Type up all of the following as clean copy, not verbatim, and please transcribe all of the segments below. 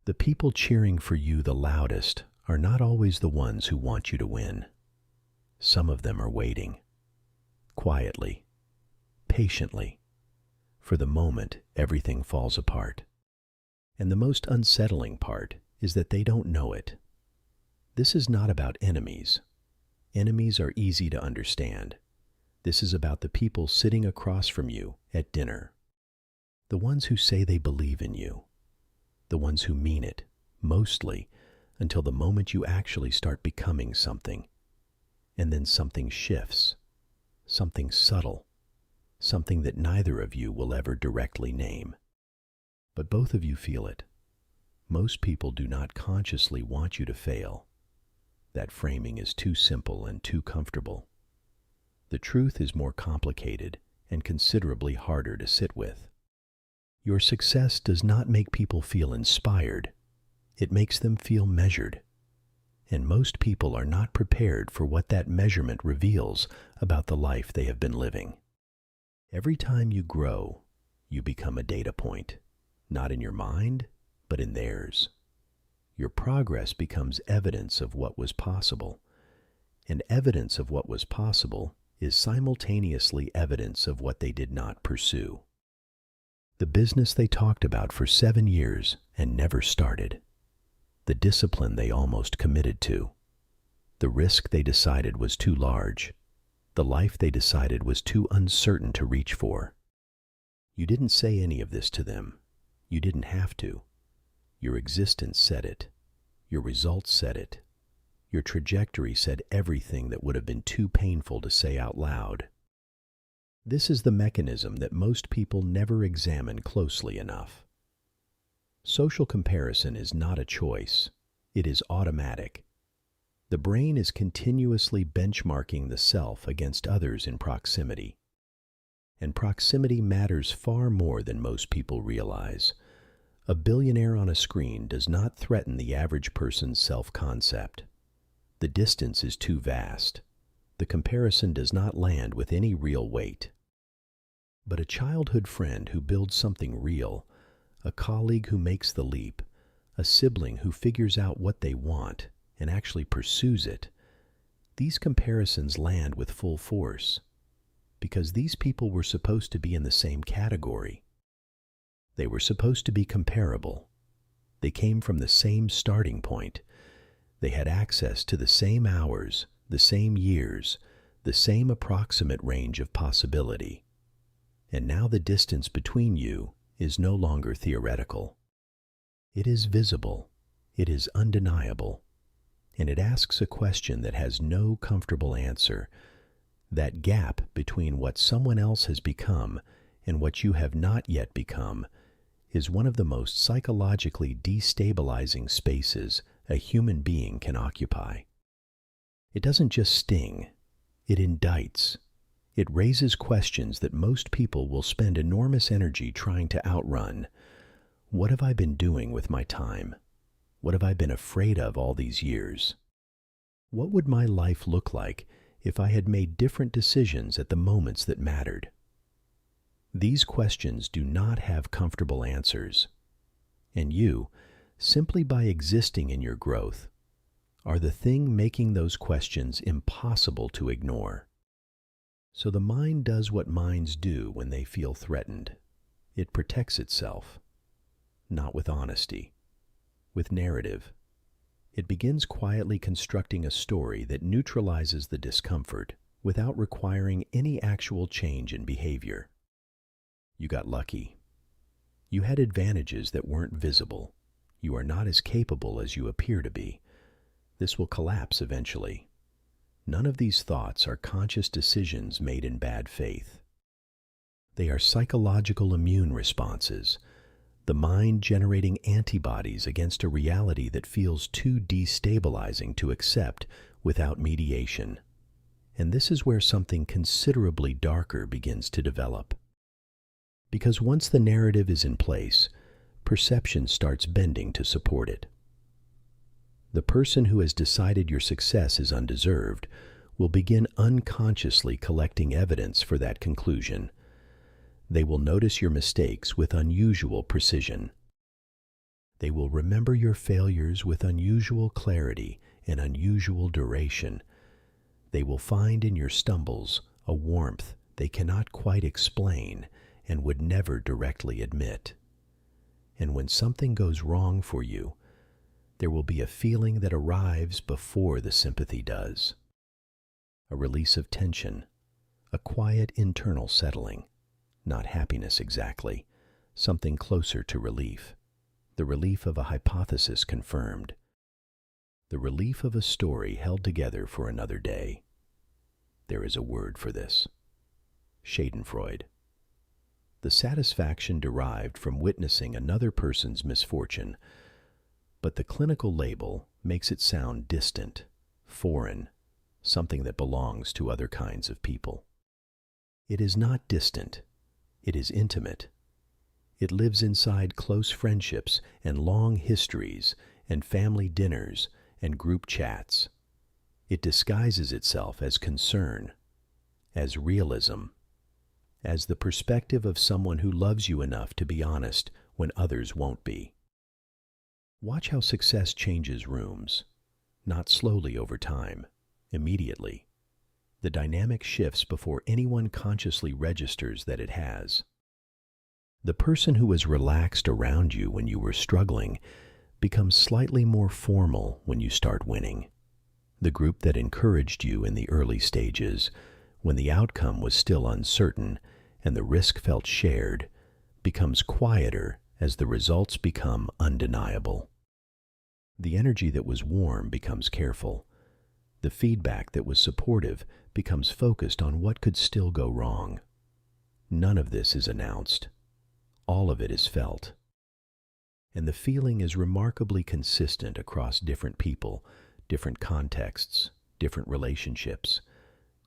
The people cheering for you the loudest are not always the ones who want you to win. Some of them are waiting, quietly, patiently, for the moment everything falls apart. And the most unsettling part is that they don't know it. This is not about enemies. Enemies are easy to understand. This is about the people sitting across from you at dinner. The ones who say they believe in you. The ones who mean it, mostly, until the moment you actually start becoming something. And then something shifts. Something subtle. Something that neither of you will ever directly name. But both of you feel it. Most people do not consciously want you to fail. That framing is too simple and too comfortable. The truth is more complicated and considerably harder to sit with. Your success does not make people feel inspired. It makes them feel measured. And most people are not prepared for what that measurement reveals about the life they have been living. Every time you grow, you become a data point, not in your mind, but in theirs. Your progress becomes evidence of what was possible, and evidence of what was possible is simultaneously evidence of what they did not pursue. The business they talked about for 7 years and never started. The discipline they almost committed to. The risk they decided was too large. The life they decided was too uncertain to reach for. You didn't say any of this to them. You didn't have to. Your existence said it. Your results said it. Your trajectory said everything that would have been too painful to say out loud. This is the mechanism that most people never examine closely enough. Social comparison is not a choice. It is automatic. The brain is continuously benchmarking the self against others in proximity. And proximity matters far more than most people realize. A billionaire on a screen does not threaten the average person's self-concept. The distance is too vast. The comparison does not land with any real weight. But a childhood friend who builds something real, a colleague who makes the leap, a sibling who figures out what they want and actually pursues it, these comparisons land with full force, because these people were supposed to be in the same category. They were supposed to be comparable. They came from the same starting point. They had access to the same hours, the same years, the same approximate range of possibility. And now the distance between you is no longer theoretical. It is visible. It is undeniable. And it asks a question that has no comfortable answer. That gap between what someone else has become and what you have not yet become is one of the most psychologically destabilizing spaces a human being can occupy. It doesn't just sting, it indicts. It raises questions that most people will spend enormous energy trying to outrun. What have I been doing with my time? What have I been afraid of all these years? What would my life look like if I had made different decisions at the moments that mattered? These questions do not have comfortable answers. And you, simply by existing in your growth, are the thing making those questions impossible to ignore. So the mind does what minds do when they feel threatened. It protects itself, not with honesty, with narrative. It begins quietly constructing a story that neutralizes the discomfort without requiring any actual change in behavior. You got lucky. You had advantages that weren't visible. You are not as capable as you appear to be. This will collapse eventually. None of these thoughts are conscious decisions made in bad faith. They are psychological immune responses, the mind generating antibodies against a reality that feels too destabilizing to accept without mediation. And this is where something considerably darker begins to develop. Because once the narrative is in place, perception starts bending to support it. The person who has decided your success is undeserved will begin unconsciously collecting evidence for that conclusion. They will notice your mistakes with unusual precision. They will remember your failures with unusual clarity and unusual duration. They will find in your stumbles a warmth they cannot quite explain and would never directly admit. And when something goes wrong for you, there will be a feeling that arrives before the sympathy does. A release of tension, a quiet internal settling, not happiness exactly, something closer to relief. The relief of a hypothesis confirmed. The relief of a story held together for another day. There is a word for this. Schadenfreude. The satisfaction derived from witnessing another person's misfortune, but the clinical label makes it sound distant, foreign, something that belongs to other kinds of people. It is not distant. It is intimate. It lives inside close friendships and long histories and family dinners and group chats. It disguises itself as concern, as realism, as the perspective of someone who loves you enough to be honest when others won't be. Watch how success changes rooms, not slowly over time, immediately. The dynamic shifts before anyone consciously registers that it has. The person who was relaxed around you when you were struggling becomes slightly more formal when you start winning. The group that encouraged you in the early stages, when the outcome was still uncertain and the risk felt shared, becomes quieter as the results become undeniable. The energy that was warm becomes careful. The feedback that was supportive becomes focused on what could still go wrong. None of this is announced. All of it is felt. And the feeling is remarkably consistent across different people, different contexts, different relationships.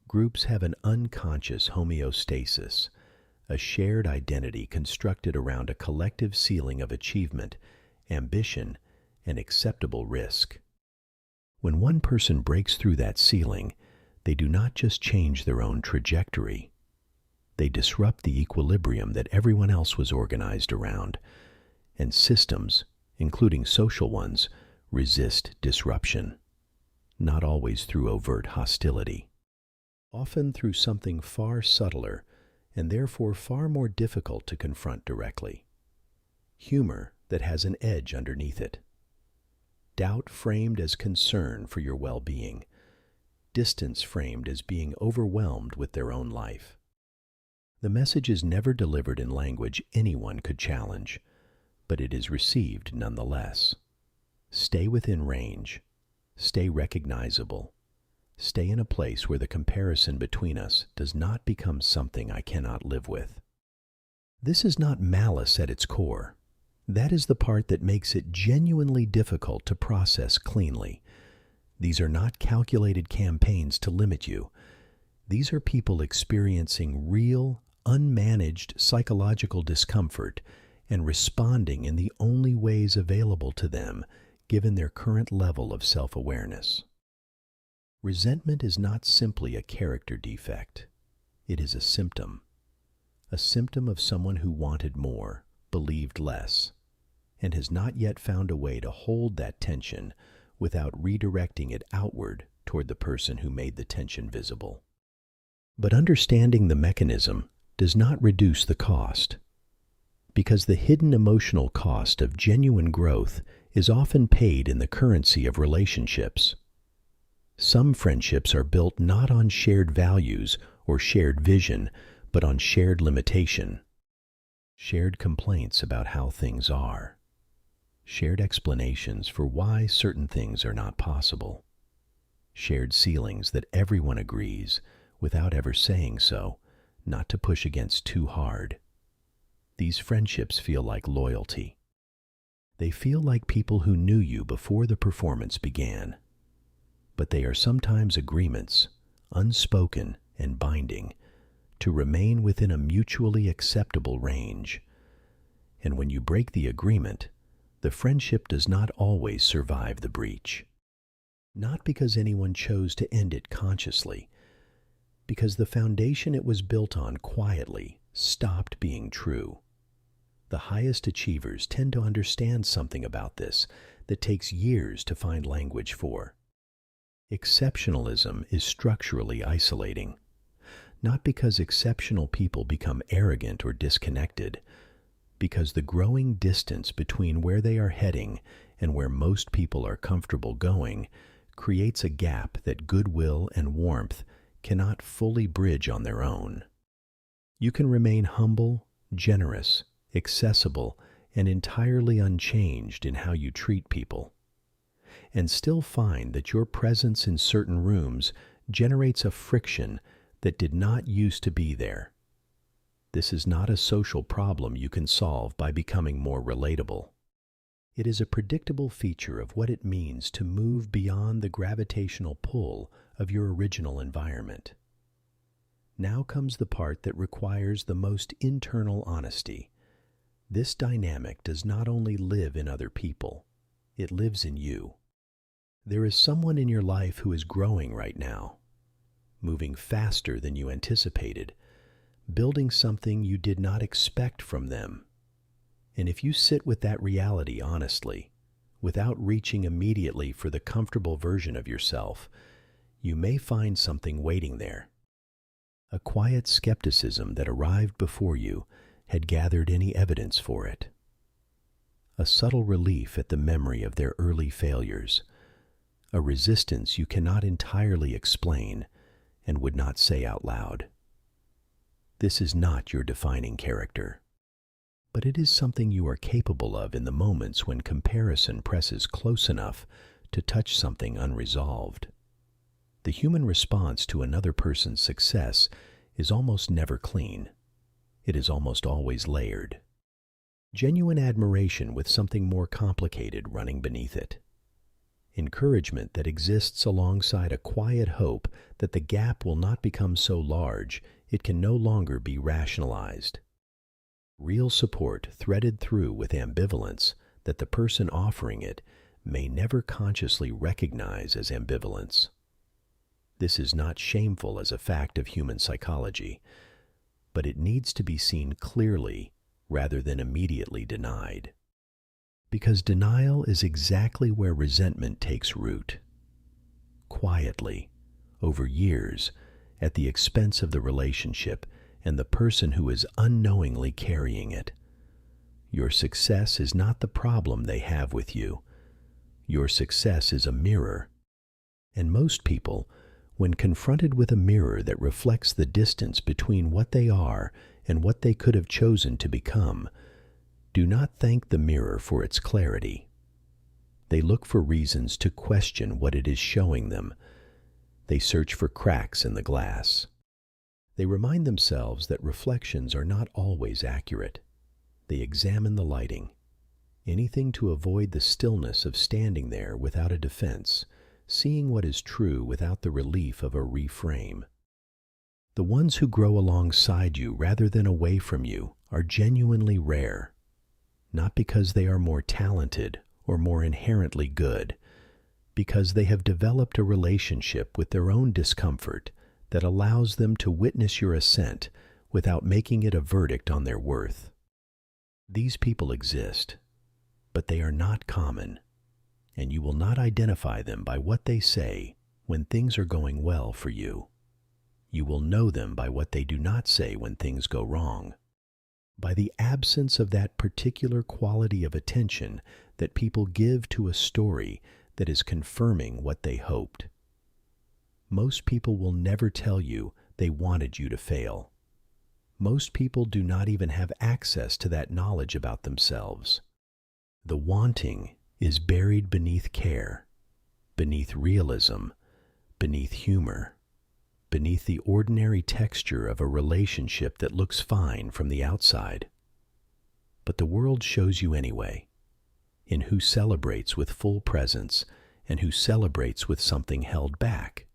Groups have an unconscious homeostasis, a shared identity constructed around a collective ceiling of achievement, ambition, and acceptable risk. When one person breaks through that ceiling, they do not just change their own trajectory. They disrupt the equilibrium that everyone else was organized around, and systems, including social ones, resist disruption, not always through overt hostility, often through something far subtler and therefore far more difficult to confront directly. Humor that has an edge underneath it. Doubt framed as concern for your well-being. Distance framed as being overwhelmed with their own life. The message is never delivered in language anyone could challenge, but it is received nonetheless. Stay within range. Stay recognizable. Stay in a place where the comparison between us does not become something I cannot live with. This is not malice at its core. That is the part that makes it genuinely difficult to process cleanly. These are not calculated campaigns to limit you. These are people experiencing real, unmanaged psychological discomfort and responding in the only ways available to them given their current level of self-awareness. Resentment is not simply a character defect. It is a symptom of someone who wanted more, believed less, and has not yet found a way to hold that tension without redirecting it outward toward the person who made the tension visible. But understanding the mechanism does not reduce the cost, because the hidden emotional cost of genuine growth is often paid in the currency of relationships. Some friendships are built not on shared values or shared vision, but on shared limitation, shared complaints about how things are, shared explanations for why certain things are not possible, shared ceilings that everyone agrees, without ever saying so, not to push against too hard. These friendships feel like loyalty. They feel like people who knew you before the performance began. But they are sometimes agreements, unspoken and binding, to remain within a mutually acceptable range. And when you break the agreement, the friendship does not always survive the breach. Not because anyone chose to end it consciously, because the foundation it was built on quietly stopped being true. The highest achievers tend to understand something about this that takes years to find language for. Exceptionalism is structurally isolating, not because exceptional people become arrogant or disconnected, because the growing distance between where they are heading and where most people are comfortable going creates a gap that goodwill and warmth cannot fully bridge on their own. You can remain humble, generous, accessible, and entirely unchanged in how you treat people, and still find that your presence in certain rooms generates a friction that did not used to be there. This is not a social problem you can solve by becoming more relatable. It is a predictable feature of what it means to move beyond the gravitational pull of your original environment. Now comes the part that requires the most internal honesty. This dynamic does not only live in other people, it lives in you. There is someone in your life who is growing right now, moving faster than you anticipated, building something you did not expect from them. And if you sit with that reality honestly, without reaching immediately for the comfortable version of yourself, you may find something waiting there. A quiet skepticism that arrived before you had gathered any evidence for it. A subtle relief at the memory of their early failures. A resistance you cannot entirely explain and would not say out loud. This is not your defining character, but it is something you are capable of in the moments when comparison presses close enough to touch something unresolved. The human response to another person's success is almost never clean. It is almost always layered. Genuine admiration with something more complicated running beneath it. Encouragement that exists alongside a quiet hope that the gap will not become so large it can no longer be rationalized. Real support threaded through with ambivalence that the person offering it may never consciously recognize as ambivalence. This is not shameful as a fact of human psychology, but it needs to be seen clearly rather than immediately denied. Because denial is exactly where resentment takes root. Quietly, over years, at the expense of the relationship and the person who is unknowingly carrying it. Your success is not the problem they have with you. Your success is a mirror. And most people, when confronted with a mirror that reflects the distance between what they are and what they could have chosen to become, do not thank the mirror for its clarity. They look for reasons to question what it is showing them. They search for cracks in the glass. They remind themselves that reflections are not always accurate. They examine the lighting. Anything to avoid the stillness of standing there without a defense, seeing what is true without the relief of a reframe. The ones who grow alongside you rather than away from you are genuinely rare, not because they are more talented or more inherently good, because they have developed a relationship with their own discomfort that allows them to witness your ascent without making it a verdict on their worth. These people exist, but they are not common, and you will not identify them by what they say when things are going well for you. You will know them by what they do not say when things go wrong, by the absence of that particular quality of attention that people give to a story that is confirming what they hoped. Most people will never tell you they wanted you to fail. Most people do not even have access to that knowledge about themselves. The wanting is buried beneath care, beneath realism, beneath humor, beneath the ordinary texture of a relationship that looks fine from the outside. But the world shows you anyway, in who celebrates with full presence and who celebrates with something held back,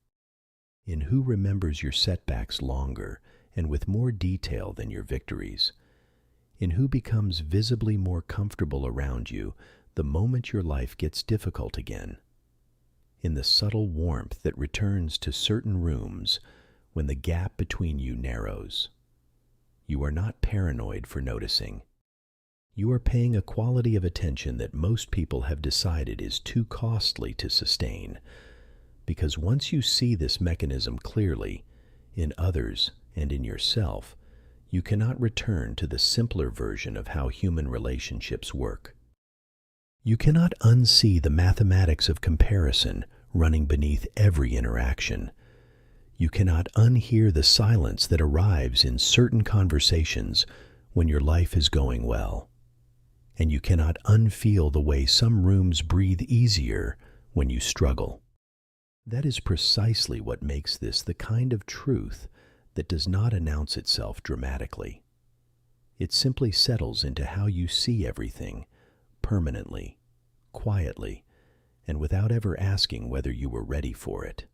in who remembers your setbacks longer and with more detail than your victories, in who becomes visibly more comfortable around you the moment your life gets difficult again, in the subtle warmth that returns to certain rooms when the gap between you narrows. You are not paranoid for noticing. You are paying a quality of attention that most people have decided is too costly to sustain, because once you see this mechanism clearly, in others and in yourself, you cannot return to the simpler version of how human relationships work. You cannot unsee the mathematics of comparison running beneath every interaction. You cannot unhear the silence that arrives in certain conversations when your life is going well. And you cannot unfeel the way some rooms breathe easier when you struggle. That is precisely what makes this the kind of truth that does not announce itself dramatically. It simply settles into how you see everything, permanently, quietly, and without ever asking whether you were ready for it.